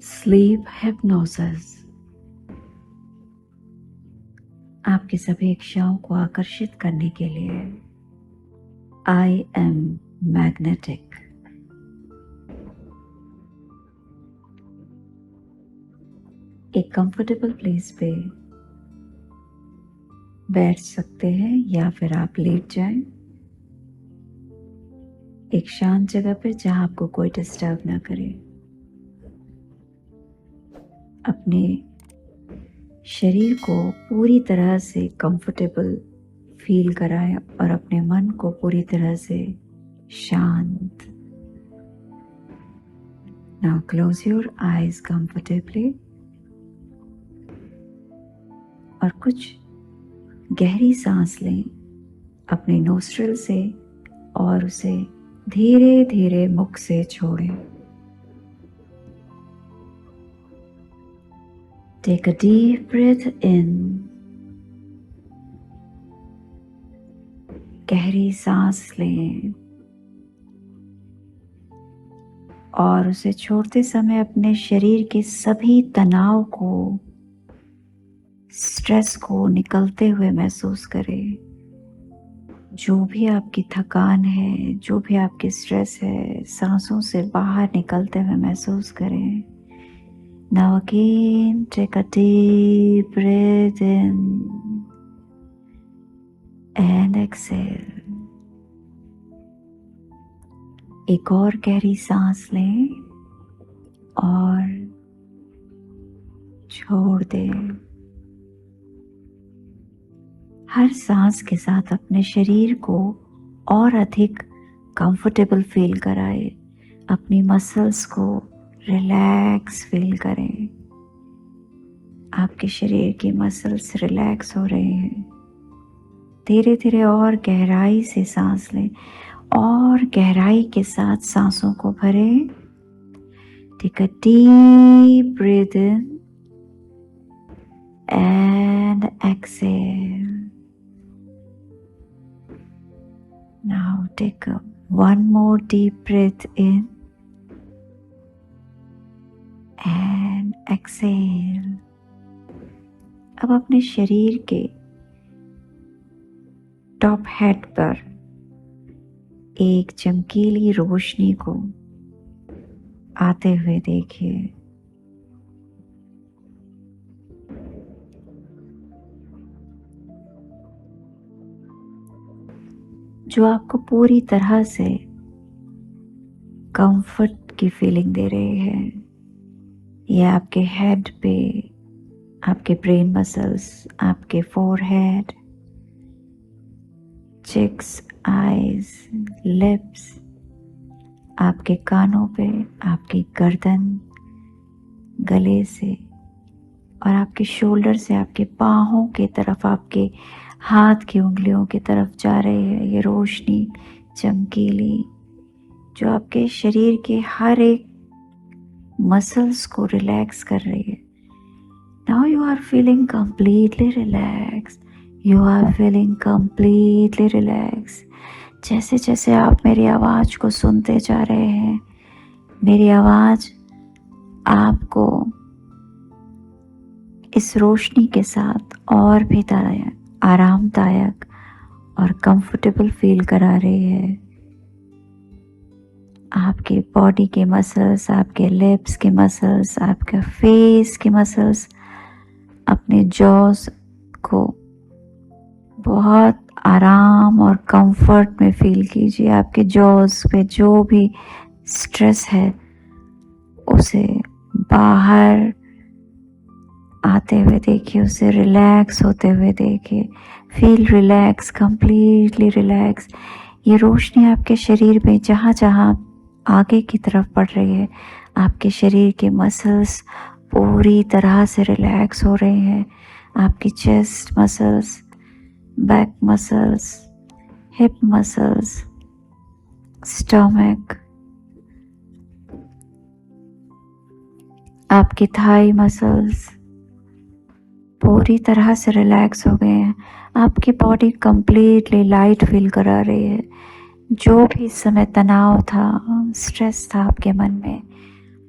Sleep hypnosis आपकी सभी इच्छाओं को आकर्षित करने के लिए आई एम मैग्नेटिक। एक कंफर्टेबल प्लेस पे बैठ सकते हैं या फिर आप लेट जाएं, एक शांत जगह पे जहां आपको कोई डिस्टर्ब ना करे। अपने शरीर को पूरी तरह से कंफर्टेबल फील कराएं और अपने मन को पूरी तरह से शांत। Now close your eyes comfortably और कुछ गहरी सांस लें अपने नोस्ट्रिल से और उसे धीरे धीरे मुख से छोड़ें। Take a deep breath in. गहरी सांस लें और उसे छोड़ते समय अपने शरीर के सभी तनाव को, स्ट्रेस को निकलते हुए महसूस करें। जो भी आपकी थकान है, जो भी आपकी स्ट्रेस है, सांसों से बाहर निकलते हुए महसूस करें। Now again, take a deep breath in and exhale. एक और गहरी सांस लें और छोड़ दें। हर सांस के साथ अपने शरीर को और अधिक कंफर्टेबल फील कराएं। अपनी मसल्स को रिलैक्स फील करें। आपके शरीर की मसल्स रिलैक्स हो रहे हैं। धीरे धीरे और गहराई से सांस लें और गहराई के साथ सांसों को भरें। Take a deep breath in and exhale. Now take one more deep breath in and exhale. अब अपने शरीर के टॉप हेड पर एक चमकीली रोशनी को आते हुए देखिए। जो आपको पूरी तरह से कंफर्ट की फीलिंग दे रहे हैं। ये आपके हेड पे, आपके ब्रेन मसल्स, आपके फोरहेड, चिक्स, आईज, लिप्स, आपके कानों पे, आपकी गर्दन, गले से और आपके शोल्डर से आपके बाहों की तरफ, आपके हाथ की उंगलियों की तरफ जा रही है ये रोशनी चमकीली, जो आपके शरीर के हर एक मसल्स को रिलैक्स कर रही है। Now you are feeling completely relaxed. You are feeling completely relaxed. जैसे जैसे आप मेरी आवाज़ को सुनते जा रहे हैं, मेरी आवाज़ आपको इस रोशनी के साथ और भी आरामदायक और कंफर्टेबल फील करा रही है। आपके बॉडी के मसल्स, आपके लिप्स के मसल्स, आपके फेस के मसल्स, अपने जॉस को बहुत आराम और कंफर्ट में फील कीजिए। आपके जॉस पे जो भी स्ट्रेस है उसे बाहर आते हुए देखिए, उसे रिलैक्स होते हुए देखिए। Feel relax, completely relax. ये रोशनी आपके शरीर में जहाँ जहाँ आगे की तरफ बढ़ रही है, आपके शरीर के मसल्स पूरी तरह से रिलैक्स हो रहे हैं। आपकी chest muscles, back muscles, hip muscles, stomach, आपकी थाई मसल्स पूरी तरह से रिलैक्स हो गए हैं। आपकी बॉडी कंप्लीटली लाइट फील करा रही है। जो भी इस समय तनाव था, स्ट्रेस था आपके मन में,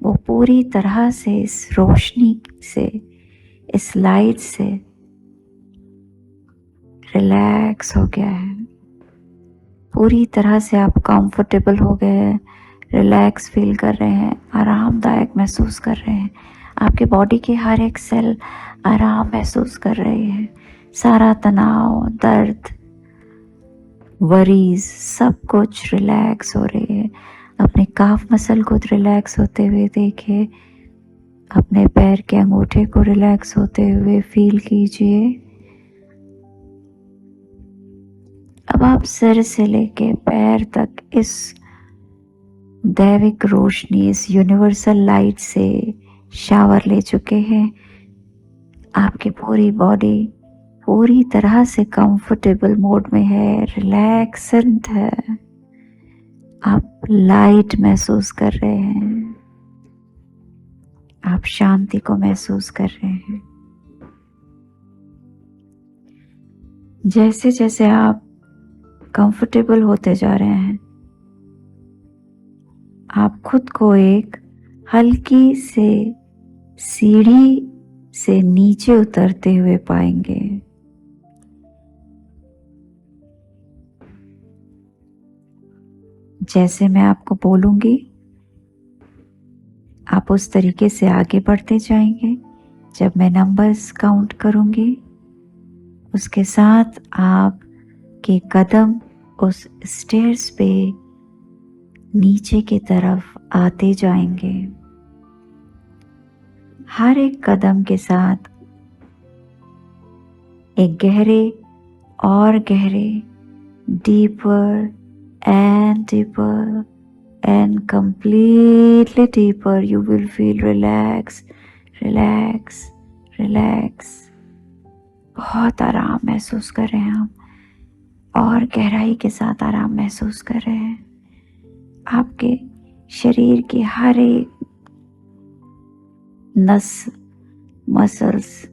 वो पूरी तरह से इस रोशनी से, इस लाइट से रिलैक्स हो गया है। पूरी तरह से आप कंफर्टेबल हो गए हैं, रिलैक्स फील कर रहे हैं, आरामदायक महसूस कर रहे हैं। आपके बॉडी के हर एक सेल आराम महसूस कर रहे हैं। सारा तनाव, दर्द, वरीज सब कुछ रिलैक्स हो रही है। अपने काफ मसल को रिलैक्स होते हुए देखिए। अपने पैर के अंगूठे को रिलैक्स होते हुए फील कीजिए। अब आप सिर से लेके पैर तक इस दैविक रोशनी, इस यूनिवर्सल लाइट से शावर ले चुके हैं। आपकी पूरी बॉडी पूरी तरह से कंफर्टेबल मोड में है, रिलैक्सेंट है। आप लाइट महसूस कर रहे हैं, आप शांति को महसूस कर रहे हैं। जैसे जैसे आप कंफर्टेबल होते जा रहे हैं, आप खुद को एक हल्की से सीढ़ी से नीचे उतरते हुए पाएंगे। जैसे मैं आपको बोलूंगी, आप उस तरीके से आगे बढ़ते जाएंगे। जब मैं नंबर्स काउंट करूंगी, उसके साथ आपके कदम उस स्टेयर्स पे नीचे की तरफ आते जाएंगे। हर एक कदम के साथ एक गहरे और गहरे, deeper and deeper and completely deeper you will feel relax, relax, relax। बहुत आराम महसूस कर रहे हैं हम, और गहराई के साथ आराम महसूस कर रहे हैं। आपके शरीर की हर एक नस, मसल्स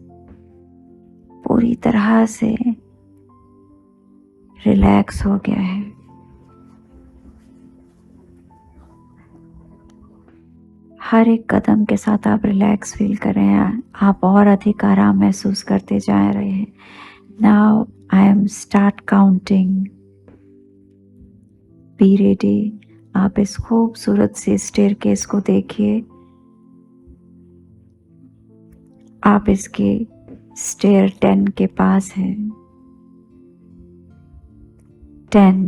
पूरी तरह से रिलैक्स हो गया है। हर एक कदम के साथ आप रिलैक्स फील कर रहे हैं, आप और अधिक आराम महसूस करते जा रहे हैं। Now I am start counting, be ready. आप इस खूबसूरत से स्टेयरकेस को देखिए। आप इसके स्टेयर 10 के पास हैं। 10,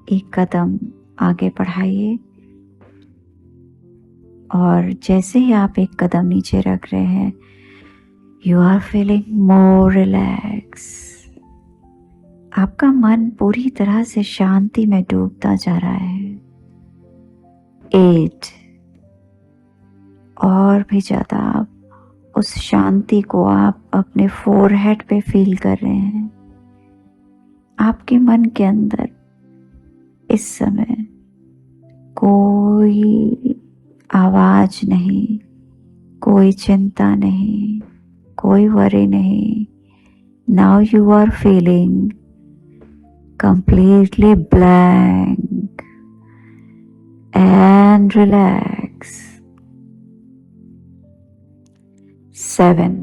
एक कदम आगे बढ़ाइए, और जैसे ही आप एक कदम नीचे रख रहे हैं, you are feeling more relax. आपका मन पूरी तरह से शांति में डूबता जा रहा है। 8, और भी ज्यादा आप उस शांति को आप अपने फोरहेड पे फील कर रहे हैं। आपके मन के अंदर इस समय कोई आवाज नहीं, कोई चिंता नहीं, कोई वरी नहीं। Now you are feeling completely blank and relax। 7,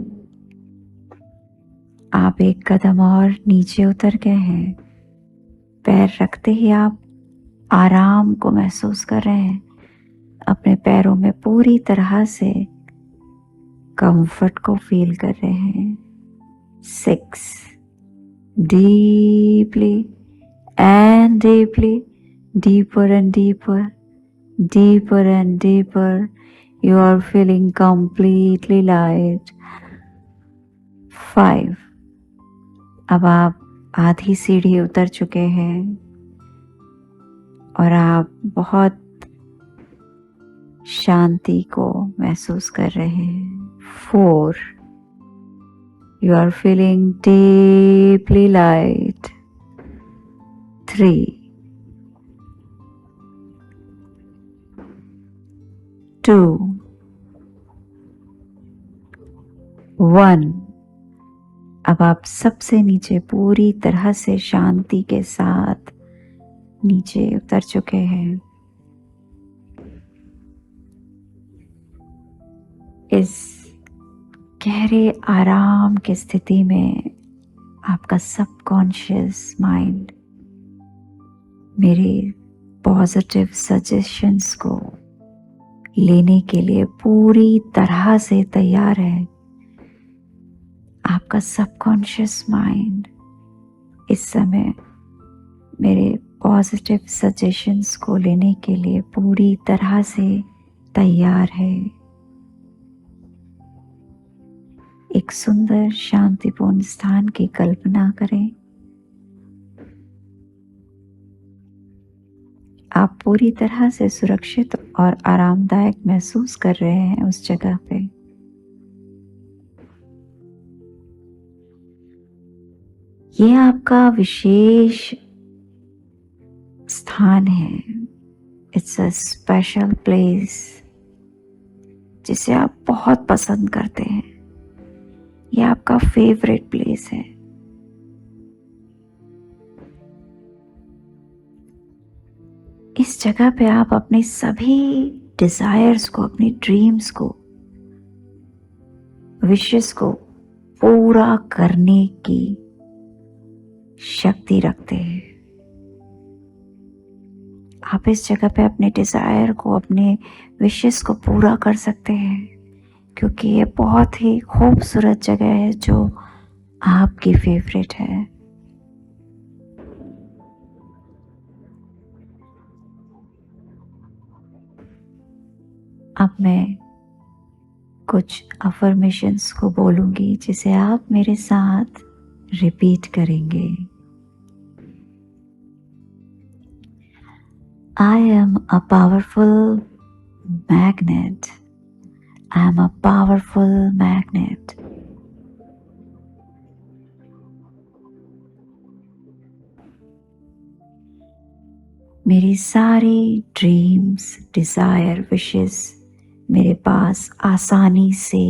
आप एक कदम और नीचे उतर गए हैं। पैर रखते ही आप आराम को महसूस कर रहे हैं। अपने पैरों में पूरी तरह से कंफर्ट को फील कर रहे हैं। 6, deeply and deeply, deeper and deeper, deeper and deeper, you are feeling completely light। 5, अब आप आधी सीढ़ी उतर चुके हैं और आप बहुत शांति को महसूस कर रहे हैं। 4, you are feeling deeply light। 3, 2, 1, अब आप सबसे नीचे पूरी तरह से शांति के साथ नीचे उतर चुके हैं। इस गहरे आराम की स्थिति में आपका सबकॉन्शियस माइंड मेरे पॉजिटिव सजेशंस को लेने के लिए पूरी तरह से तैयार है। आपका सबकॉन्शियस माइंड इस समय मेरे पॉजिटिव सजेशंस को लेने के लिए पूरी तरह से तैयार है। एक सुंदर शांतिपूर्ण स्थान की कल्पना करें। आप पूरी तरह से सुरक्षित और आरामदायक महसूस कर रहे हैं उस जगह पे। ये आपका विशेष स्थान है। इट्स अ स्पेशल प्लेस जिसे आप बहुत पसंद करते हैं। ये आपका फेवरेट प्लेस है। इस जगह पे आप अपने सभी डिजायर्स को, अपनी ड्रीम्स को, विशेस को पूरा करने की शक्ति रखते हैं। आप इस जगह पे अपने डिजायर को, अपने विशेस को पूरा कर सकते हैं, क्योंकि ये बहुत ही खूबसूरत जगह है जो आपकी फेवरेट है। अब मैं कुछ अफर्मेशंस को बोलूंगी जिसे आप मेरे साथ रिपीट करेंगे। I am a powerful magnet. I am a powerful magnet. मेरी सारी ड्रीम्स, डिजायर, विशेस मेरे पास आसानी से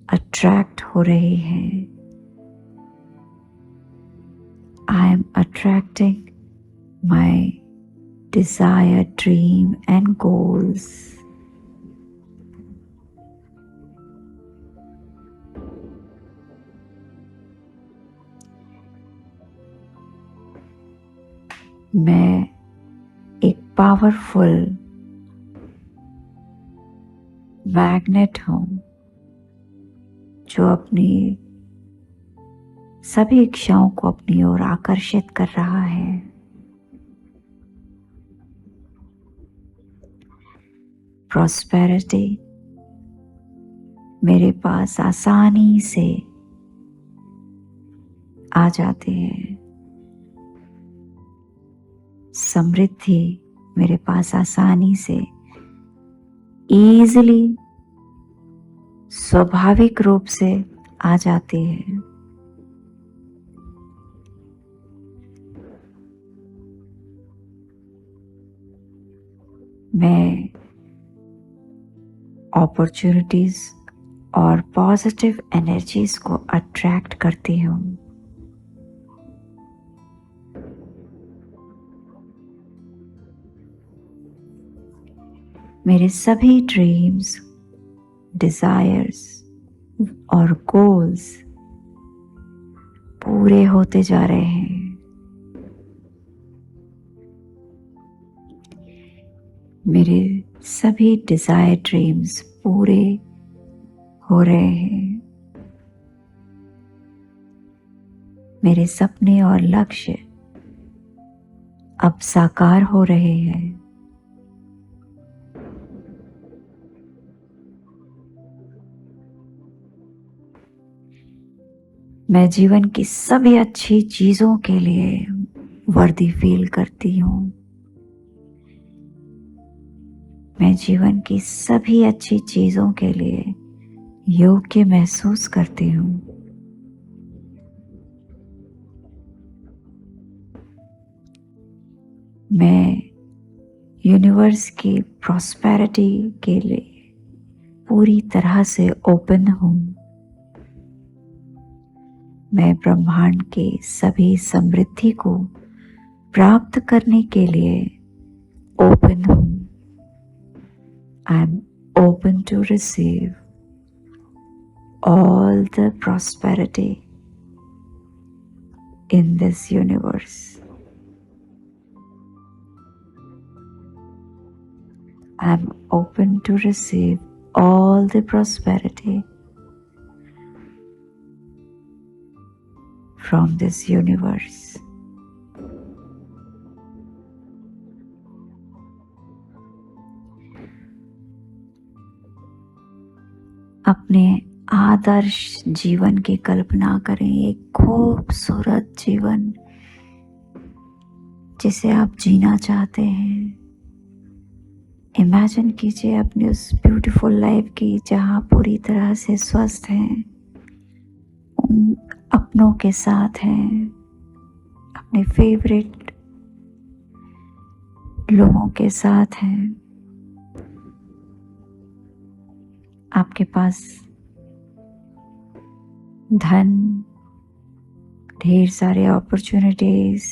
अट्रैक्ट हो रहे हैं। I am attracting my desired dream and goals. मैं एक पावरफुल मैग्नेट हूँ जो अपनी सभी इच्छाओं को अपनी ओर आकर्षित कर रहा है। प्रॉस्पेरिटी मेरे पास आसानी से आ जाती है। समृद्धि मेरे पास आसानी से, इजीली, स्वाभाविक रूप से आ जाती है। मैं अपॉर्चुनिटीज और पॉजिटिव एनर्जीज को अट्रैक्ट करती हूँ। मेरे सभी ड्रीम्स, डिजायर्स और गोल्स पूरे होते जा रहे हैं। मेरे सभी डिजायर ड्रीम्स पूरे हो रहे हैं। मेरे सपने और लक्ष्य अब साकार हो रहे हैं। मैं जीवन की सभी अच्छी चीजों के लिए वर्दी फील करती हूँ। मैं जीवन की सभी अच्छी चीजों के लिए योग्य महसूस करती हूँ। मैं यूनिवर्स की प्रॉस्पेरिटी के लिए पूरी तरह से ओपन हूँ। मैं ब्रह्मांड के सभी समृद्धि को प्राप्त करने के लिए ओपन हूँ। I am open to receive all the prosperity in this universe. I'm open to receive all the prosperity from this universe. अपने आदर्श जीवन की कल्पना करें, एक खूबसूरत जीवन जिसे आप जीना चाहते हैं। इमेजिन कीजिए अपनी उस ब्यूटीफुल लाइफ की जहाँ पूरी तरह से स्वस्थ हैं, उन अपनों के साथ हैं, अपने फेवरेट लोगों के साथ हैं। आपके पास धन, ढेर सारे अपॉर्चुनिटीज,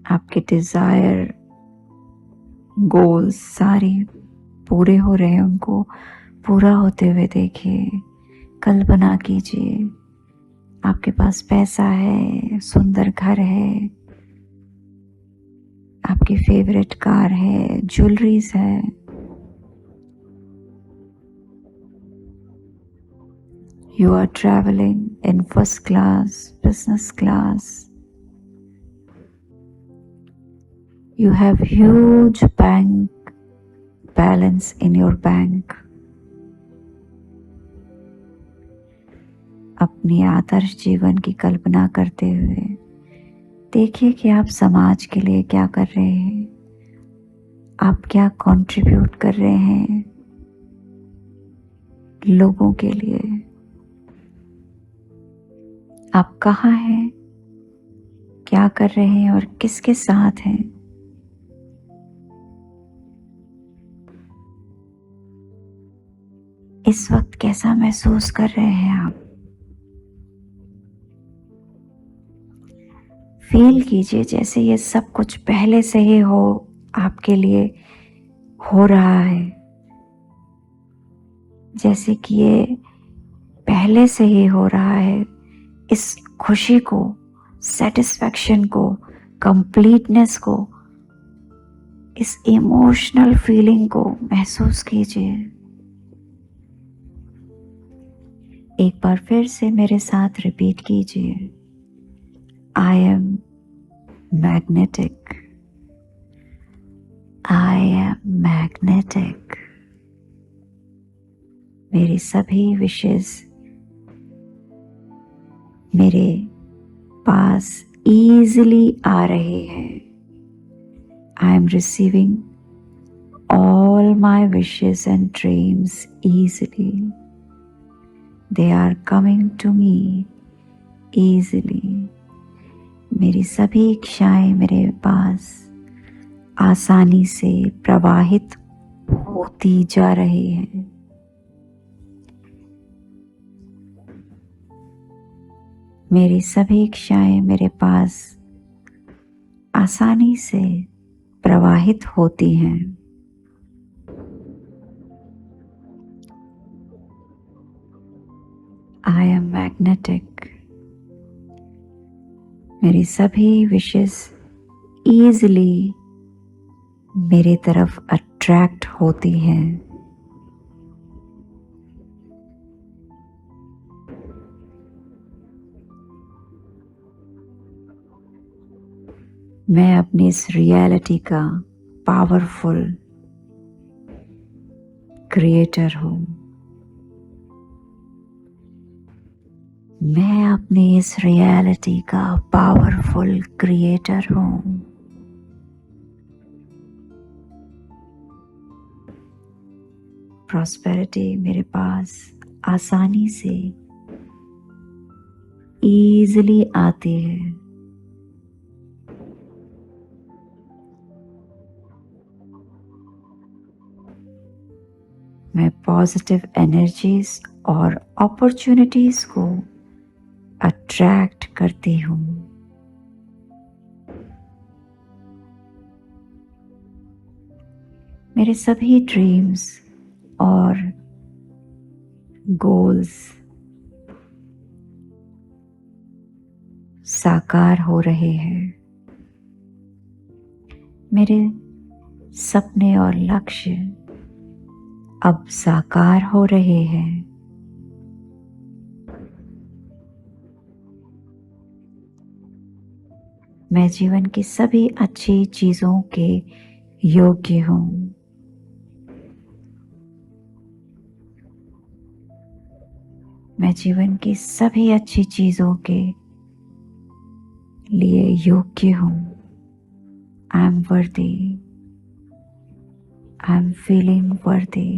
आपके डिजायर, गोल्स सारे पूरे हो रहे हैं, उनको पूरा होते हुए देखिए, कल्पना कीजिए। आपके पास पैसा है, सुंदर घर है, आपकी फेवरेट कार है, ज्वेलरीज है। You are traveling in first class, business class. You have huge bank balance in your bank. अपनी आदर्श जीवन की कल्पना करते हुए देखिए कि आप समाज के लिए क्या कर रहे हैं, आप क्या कंट्रीब्यूट कर रहे हैं लोगों के लिए। आप कहाँ हैं, क्या कर रहे हैं और किसके साथ हैं। इस वक्त कैसा महसूस कर रहे हैं आप। फील कीजिए जैसे ये सब कुछ पहले से ही हो, आपके लिए हो रहा है, जैसे कि ये पहले से ही हो रहा है। इस खुशी को, सेटिस्फैक्शन को, कंप्लीटनेस को, इस इमोशनल फीलिंग को महसूस कीजिए। एक बार फिर से मेरे साथ रिपीट कीजिए, I am magnetic. I am magnetic. मेरी सभी विशेष मेरे पास easily आ रहे हैं। I am receiving all my wishes and dreams easily. They are coming to me easily. मेरी सभी इच्छाएं मेरे पास आसानी से प्रवाहित होती जा रही हैं। मेरी सभी इच्छाएं मेरे पास आसानी से प्रवाहित होती हैं। I am magnetic. मेरी सभी विशेस ईजिली मेरी तरफ अट्रैक्ट होती हैं। मैं अपनी इस रियलिटी का पावरफुल क्रिएटर हूँ। मैं अपनी इस रियलिटी का पावरफुल क्रिएटर हूँ। प्रॉस्पेरिटी मेरे पास आसानी से ईजिली आती है। मैं पॉजिटिव एनर्जीज और अपॉर्चुनिटीज को अट्रैक्ट करती हूँ। मेरे सभी ड्रीम्स और गोल्स साकार हो रहे हैं। मेरे सपने और लक्ष्य अब साकार हो रहे हैं। मैं जीवन की सभी अच्छी चीजों के योग्य हूँ। मैं जीवन की सभी अच्छी चीजों के लिए योग्य हूँ। आई एम वर्दी। आई एम फीलिंग वर्दी।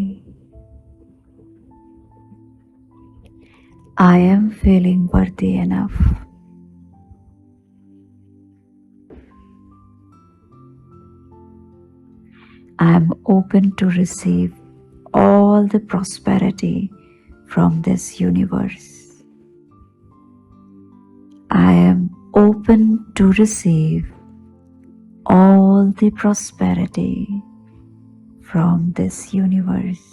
आई एम फीलिंग वर्दी enough. I am open to receive all the prosperity from this universe. I am open to receive all the prosperity from this universe.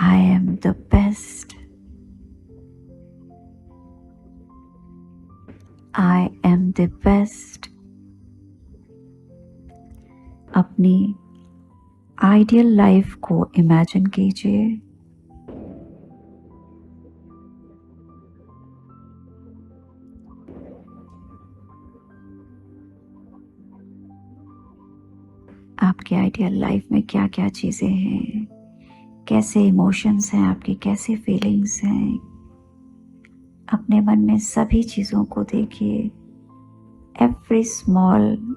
I am the best. I am the best. अपनी ideal life को imagine कीजिए। आपके ideal life में क्या क्या चीजें हैं, कैसे इमोशंस हैं आपके, कैसे फीलिंग्स हैं। अपने मन में सभी चीजों को देखिए। एवरी स्मॉल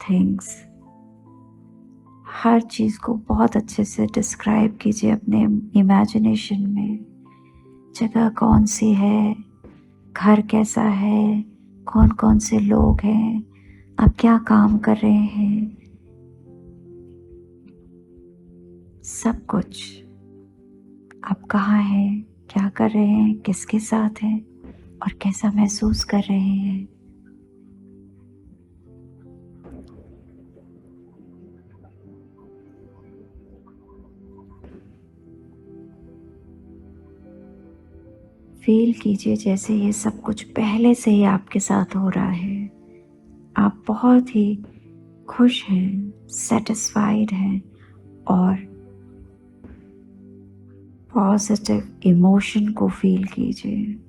थिंग्स, हर चीज को बहुत अच्छे से डिस्क्राइब कीजिए अपने इमेजिनेशन में। जगह कौन सी है, घर कैसा है, कौन कौन से लोग हैं, आप क्या काम कर रहे हैं, सब कुछ। आप कहाँ हैं, क्या कर रहे हैं, किसके साथ हैं और कैसा महसूस कर रहे हैं। फील कीजिए जैसे ये सब कुछ पहले से ही आपके साथ हो रहा है। आप बहुत ही खुश हैं, सेटिस्फाइड हैं और पॉजिटिव इमोशन को फील कीजिए।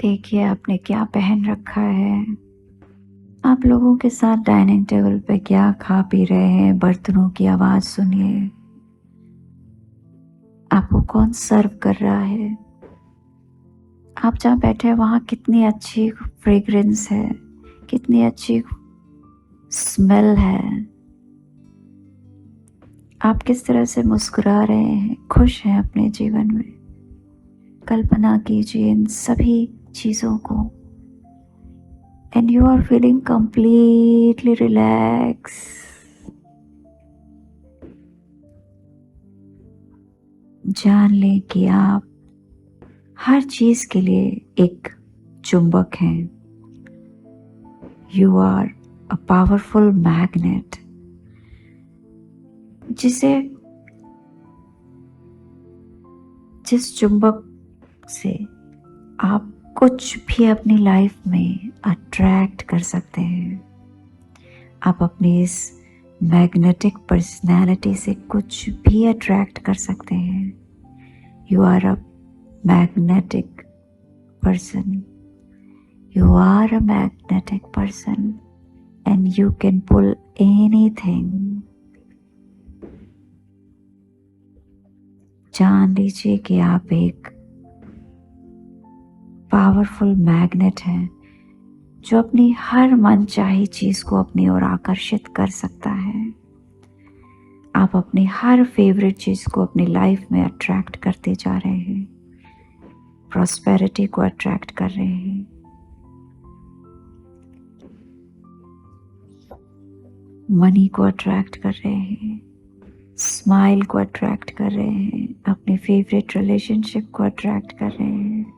देखिए आपने क्या पहन रखा है। आप लोगों के साथ डाइनिंग टेबल पे क्या खा पी रहे हैं, बर्तनों की आवाज सुनिए। आपको कौन सर्व कर रहा है। आप जहाँ बैठे हैं वहाँ कितनी अच्छी फ्रेग्रेंस है, कितनी अच्छी स्मेल है। आप किस तरह से मुस्कुरा रहे हैं, खुश हैं अपने जीवन में। कल्पना कीजिए इन सभी चीजों को and you are feeling completely relaxed। जान लें कि आप हर चीज के लिए एक चुंबक हैं। You are a powerful magnet जिस चुंबक से आप कुछ भी अपनी लाइफ में अट्रैक्ट कर सकते हैं। आप अपनी इस मैग्नेटिक पर्सनैलिटी से कुछ भी अट्रैक्ट कर सकते हैं। You are a magnetic person. You are a magnetic person and you can pull anything. जान लीजिए कि आप एक पावरफुल मैग्नेट है जो अपनी हर मनचाही चीज को अपनी ओर आकर्षित कर सकता है। आप अपनी हर फेवरेट चीज को अपनी लाइफ में अट्रैक्ट करते जा रहे हैं, प्रॉस्पेरिटी को अट्रैक्ट कर रहे हैं। मनी को अट्रैक्ट कर रहे हैं, स्माइल को अट्रैक्ट कर रहे हैं, अपने फेवरेट रिलेशनशिप को अट्रैक्ट कर रहे हैं,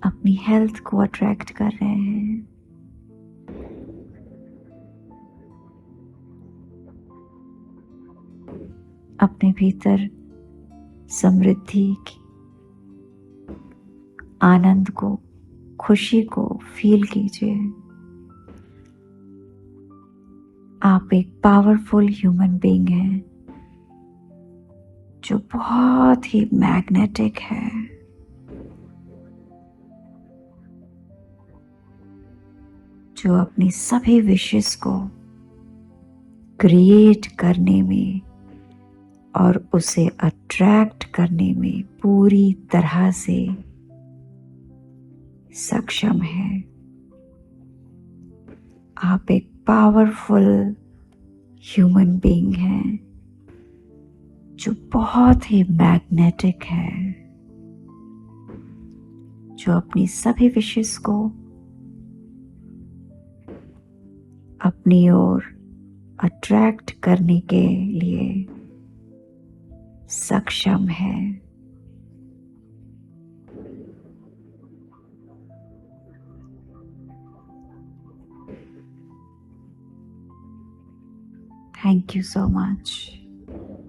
अपनी हेल्थ को अट्रैक्ट कर रहे हैं। अपने भीतर समृद्धि की, आनंद को, खुशी को फील कीजिए। आप एक पावरफुल ह्यूमन बीइंग हैं जो बहुत ही मैग्नेटिक है। जो अपनी सभी विशेस को क्रिएट करने में और उसे अट्रैक्ट करने में पूरी तरह से सक्षम है। आप एक पावरफुल ह्यूमन बीइंग हैं जो बहुत ही मैग्नेटिक है, जो अपनी सभी विशेस को अपनी ओर अट्रैक्ट करने के लिए सक्षम है। Thank you so much.